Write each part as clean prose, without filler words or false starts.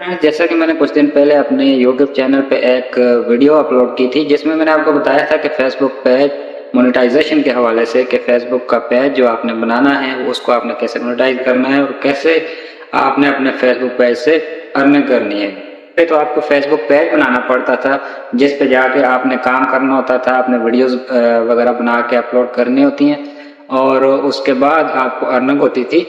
जैसा कि मैंने कुछ दिन पहले अपने YouTube चैनल पे एक वीडियो अपलोड की थी जिसमें मैंने आपको बताया था कि फेसबुक पेज मोनेटाइजेशन के हवाले से कि फेसबुक का पेज जो आपने बनाना है उसको आपने कैसे मोनेटाइज करना है और कैसे आपने अपने फेसबुक पेज से अर्निंग करनी है। तो आपको फेसबुक पेज बनाना पड़ता था जिस पे जाके आपने काम करना होता था, आपने वीडियोस वगैरह बना के अपलोड करनी होती हैं और उसके बाद आपको अर्निंग होती थी।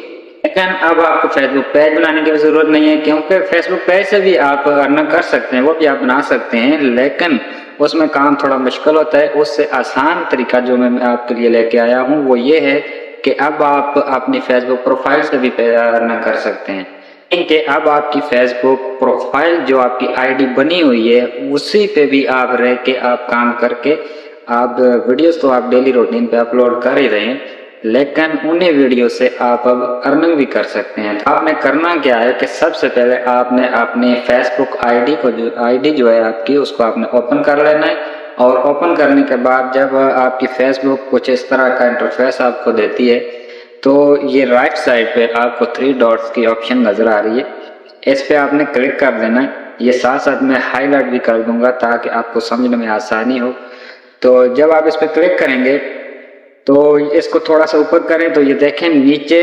लेकिन अब आपको फेसबुक पेज बनाने की जरूरत नहीं है क्योंकि फेसबुक पेज से भी आप अर्निंग कर सकते हैं, वो भी आप बना सकते हैं, लेकिन उसमें काम थोड़ा मुश्किल होता है। उससे आसान तरीका जो मैं आपके लिए लेके आया हूँ वो ये है कि अब आप अपनी फेसबुक प्रोफाइल से भी अर्निंग कर सकते हैं। कि अब आपकी फेसबुक प्रोफाइल जो आपकी आईडी बनी हुई है उसी पे भी आप रह के आप काम करके आप वीडियोस तो आप डेली रूटीन पे अपलोड कर ही रहे हैं, लेकिन उन्हीं वीडियो से आप अब अर्निंग भी कर सकते हैं। तो आपने करना क्या है कि सबसे पहले आपने अपनी फेसबुक आईडी जो है आपकी उसको आपने ओपन कर लेना है और ओपन करने के बाद जब आपकी फेसबुक कुछ इस तरह का इंटरफेस आपको देती है तो ये राइट साइड पे आपको 3 डॉट्स की ऑप्शन नजर आ रही है, इस पे आपने क्लिक कर देना है। ये साथ साथ मैं हाईलाइट भी कर दूंगा ताकि आपको समझने में आसानी हो। तो जब आप इस पे क्लिक करेंगे तो इसको थोड़ा सा ऊपर करें तो ये देखें नीचे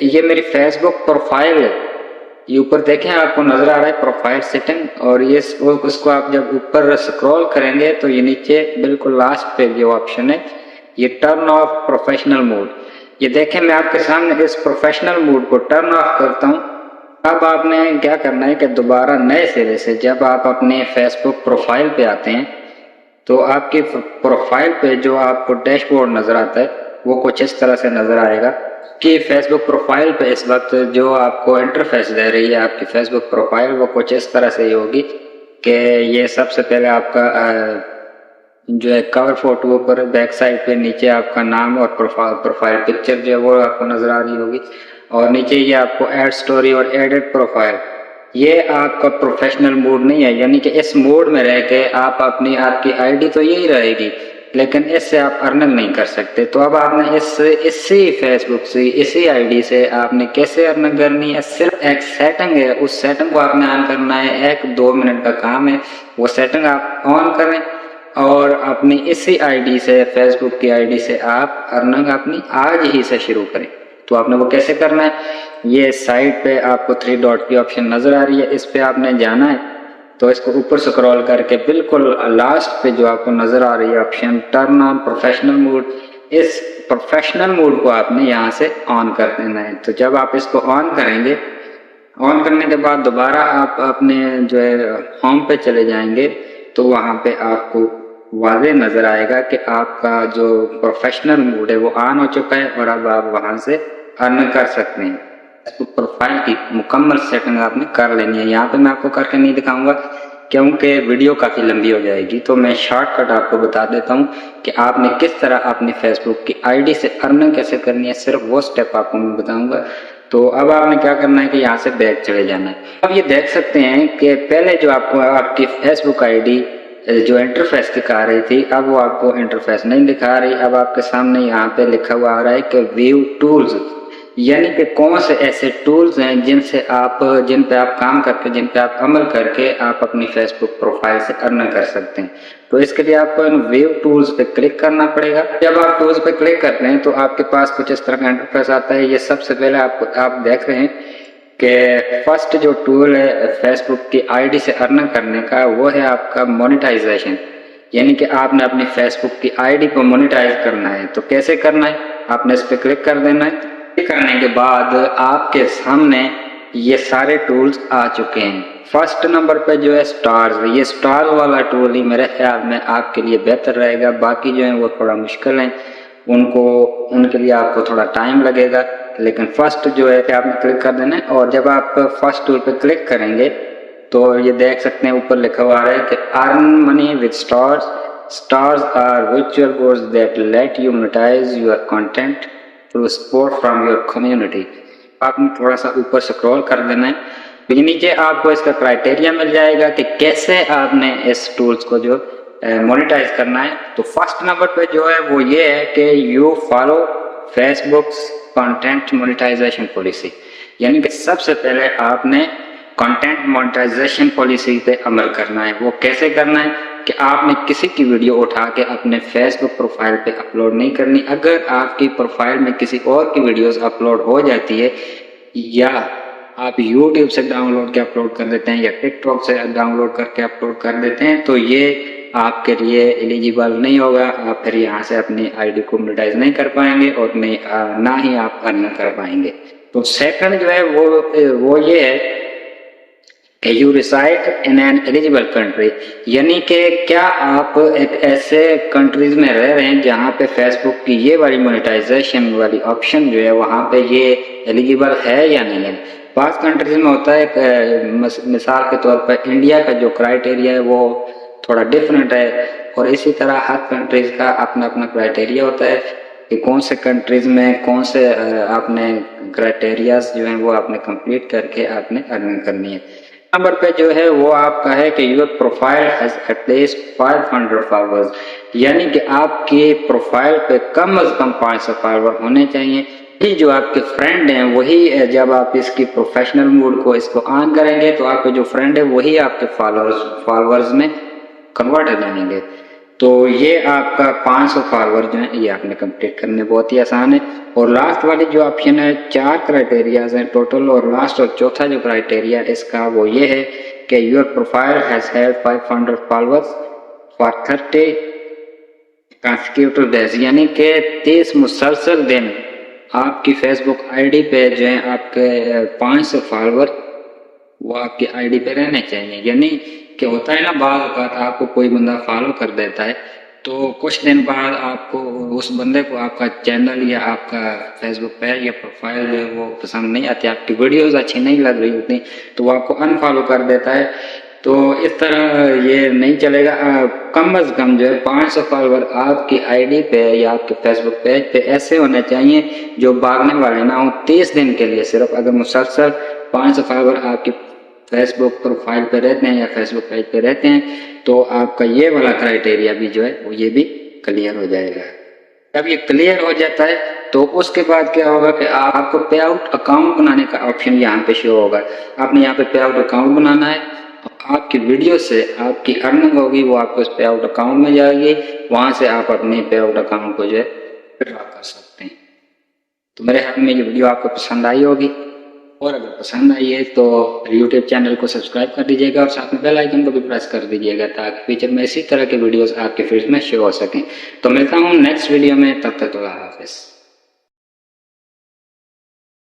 ये मेरी फेसबुक प्रोफाइल है, ये ऊपर देखें आपको नजर आ रहा है प्रोफाइल सेटिंग, और ये उसको आप जब ऊपर स्क्रॉल करेंगे तो ये नीचे बिल्कुल लास्ट पे जो ऑप्शन है ये टर्न ऑफ प्रोफेशनल मोड, ये देखें मैं आपके सामने इस प्रोफेशनल मोड को टर्न ऑफ करता हूँ। अब आपने क्या करना है कि दोबारा नए सिरे से जब आप अपने फेसबुक प्रोफाइल पे आते हैं तो आपकी प्रोफाइल पे जो आपको डैशबोर्ड नजर आता है वो कुछ इस तरह से नजर आएगा कि फेसबुक प्रोफाइल पे इस वक्त जो आपको इंटरफेस दे रही है आपकी फेसबुक प्रोफाइल वो कुछ इस तरह से होगी कि ये सबसे पहले आपका जो है कवर फोटो पर बैक साइड पे नीचे आपका नाम और प्रोफाइल पिक्चर जो है वो आपको नजर आ रही होगी, और नीचे ये आपको ऐड स्टोरी और एडिट प्रोफाइल, ये आपका प्रोफेशनल मोड नहीं है, यानी कि इस मोड में रह के आपकी आईडी तो यही रहेगी लेकिन इससे आप अर्निंग नहीं कर सकते। तो अब आपने इसी फेसबुक से इसी आईडी से आपने कैसे अर्निंग करनी है, सिर्फ एक सेटिंग है, उस सेटिंग को आपने ऑन करना है, 1-2 मिनट का काम है, वो सेटिंग आप ऑन करें और अपनी इसी आईडी से फेसबुक की आईडी से आप अर्निंग अपनी आज ही से शुरू करें। तो आपने वो कैसे करना है, ये साइड पे आपको 3 डॉट की ऑप्शन नजर आ रही है, इस पे आपने जाना है। तो इसको ऊपर स्क्रॉल करके बिल्कुल लास्ट पे जो आपको नजर आ रही है option turn on professional mode, इस प्रोफेशनल मोड को आपने यहाँ से ऑन कर देना है। तो जब आप इसको ऑन करेंगे, ऑन करने के बाद दोबारा आप अपने जो है होम पे चले जाएंगे तो वहाँ पे आपको वाज़े नजर आएगा कि आपका जो प्रोफेशनल मोड है वो ऑन हो चुका है और अब आप वहां से अर्न कर सकते हैं। इसको प्रोफाइल की मुकम्मल सेटिंग आपने कर लेनी है। यहाँ पे मैं आपको करके नहीं दिखाऊंगा क्योंकि वीडियो काफ़ी लंबी हो जाएगी, तो मैं शॉर्टकट आपको बता देता हूँ कि आपने किस तरह अपनी फेसबुक की आईडी से अर्निंग कैसे करनी है, सिर्फ वो स्टेप आपको मैं बताऊंगा। तो अब आपने क्या करना है कि यहाँ से बैक चले जाना है। अब ये देख सकते हैं कि पहले जो आपको आपकी फेसबुक आईडी जो इंटरफेस दिखा रही थी अब वो आपको इंटरफेस नहीं दिखा रही। अब आपके सामने यहाँ पे लिखा हुआ आ रहा है कि व्यू टूल्स, यानी कि कौन से ऐसे टूल्स हैं जिन पे आप काम करके, जिन पे आप अमल करके आप अपनी फेसबुक प्रोफाइल से अर्न कर सकते हैं। तो इसके लिए आपको व्यू टूल्स पे क्लिक करना पड़ेगा। जब आप टूल्स पे क्लिक करते हैं तो आपके पास कुछ इस तरह का इंटरफेस आता है। ये सबसे पहले आप देख रहे हैं कि फर्स्ट जो टूल है फेसबुक की आईडी से अर्न करने का वो है आपका मोनेटाइजेशन, यानी कि आपने अपनी फेसबुक की आईडी को मोनेटाइज करना है। तो कैसे करना है, आपने इस पर क्लिक कर देना है। क्लिक करने के बाद आपके सामने ये सारे टूल्स आ चुके हैं। फर्स्ट नंबर पे जो है स्टार्स, ये स्टार वाला टूल ही मेरे ख्याल में आपके लिए बेहतर रहेगा, बाकी जो है वो थोड़ा मुश्किल है, उनके लिए आपको थोड़ा टाइम लगेगा। लेकिन फर्स्ट जो है आपने क्लिक कर देना है और जब आप फर्स्ट टूल पे क्लिक करेंगे तो ये देख सकते हैं ऊपर लिखा हुआ है कि earn money with stars, stars are virtual boards that let you monetize your content through support from your community. आपने थोड़ा सा ऊपर स्क्रॉल कर देना है तो ये नीचे आपको इसका क्राइटेरिया मिल जाएगा कि कैसे आपने इस टूल्स को जो मोनेटाइज करना है। तो फर्स्ट नंबर पे जो है वो ये है कि you follow Facebook content monetization policy, यानी कि सबसे पहले आपने कंटेंट मोनेटाइजेशन पॉलिसी पे अमल करना है। वो कैसे करना है कि आपने किसी की वीडियो उठा के अपने फेसबुक प्रोफाइल पे अपलोड नहीं करनी। अगर आपकी प्रोफाइल में किसी और की वीडियोस अपलोड हो जाती है या आप YouTube से डाउनलोड के अपलोड कर देते हैं या टिकटॉक से डाउनलोड करके अपलोड कर देते हैं तो ये आपके लिए एलिजिबल नहीं होगा। आप फिर यहाँ से अपनी आईडी को मोनेटाइज नहीं कर पाएंगे और ना ही आप अर्न कर पाएंगे। तो सेकंड जो है वो ये है कि you reside in an eligible country, यानी कि क्या आप एक ऐसे कंट्रीज में रह रहे हैं जहाँ पे फेसबुक की ये वाली मोनेटाइजेशन वाली ऑप्शन जो है वहाँ पे ये एलिजिबल है या नहीं है। पांच कंट्रीज में होता है, मिसाल के तौर पर इंडिया का जो क्राइटेरिया है वो थोड़ा डिफरेंट है और इसी तरह हर कंट्रीज का अपना अपना क्राइटेरिया होता है कि कौन से कंट्रीज में कौन से आपने क्राइटेरियाज जो हैं वो आपने कंप्लीट करके आपने अर्निंग करनी है। नंबर पे जो है वो आपका है कि your profile has at least 500 followers, यानी कि आपके प्रोफाइल पे कम से कम 500 फॉलोअर होने चाहिए। ये जो आपके फ्रेंड हैं वही, जब आप इसकी प्रोफेशनल मोड को इसको ऑन करेंगे तो आपके जो फ्रेंड है वही आपके फॉलोअर्स में कन्वर्ट हो जाएंगे। तो ये आपका 500 फॉलोअर जो है ये आपने कंप्लीट करने बहुत ही आसान है। और लास्ट वाली जो ऑप्शन है, 4 क्राइटेरियाज हैं टोटल और लास्ट और चौथा जो क्राइटेरिया है इसका वो ये है कि your profile has had 500 followers for 30 consecutive days, यानी कि 30 मुसलसल दिन आपकी फेसबुक आईडी पे जो है आपके 500 फॉलोअर वो आपकी आईडी पे रहने चाहिए। यानी कि होता है ना, बाज़ औक़ात आपको कोई बंदा फॉलो कर देता है तो कुछ दिन बाद आपको उस बंदे को आपका चैनल या आपका फेसबुक पेज या प्रोफाइल जो है वो पसंद नहीं आती, आपकी वीडियोस अच्छी नहीं लग रही होती तो वो आपको अनफॉलो कर देता है। तो इस तरह ये नहीं चलेगा। कम से कम जो है 500 फॉलोअर आपकी आईडी पे या आपके फेसबुक पेज पे ऐसे होने चाहिए जो भागने वाले ना हो 30 दिन के लिए सिर्फ। अगर मुसलसल 500 फॉलोअर आपकी फेसबुक प्रोफाइल पे रहते हैं या फेसबुक पेज पे रहते हैं तो आपका ये वाला क्राइटेरिया भी जो है वो ये भी क्लियर हो जाएगा। जब ये क्लियर हो जाता है तो उसके बाद क्या होगा कि आपको पे आउट अकाउंट बनाने का ऑप्शन यहाँ पे शो होगा। आपने यहाँ पे पे आउट अकाउंट बनाना है, आपकी वीडियो से आपकी अर्निंग होगी वो आपको उस पे आउट अकाउंट में जाएगी, वहां से आप अपने पे आउट अकाउंट को जो है विड्रॉ कर सकते हैं। तो मेरे हाथ में ये वीडियो आपको पसंद आई होगी और अगर पसंद आई है तो YouTube चैनल को सब्सक्राइब कर दीजिएगा और साथ में बेल आइकन को भी प्रेस कर दीजिएगा ताकि फ्यूचर में इसी तरह के वीडियोस आपके फीड में शो हो सकें। तो मिलता हूँ नेक्स्ट वीडियो में, तब तक अल्लाह हाफिज़।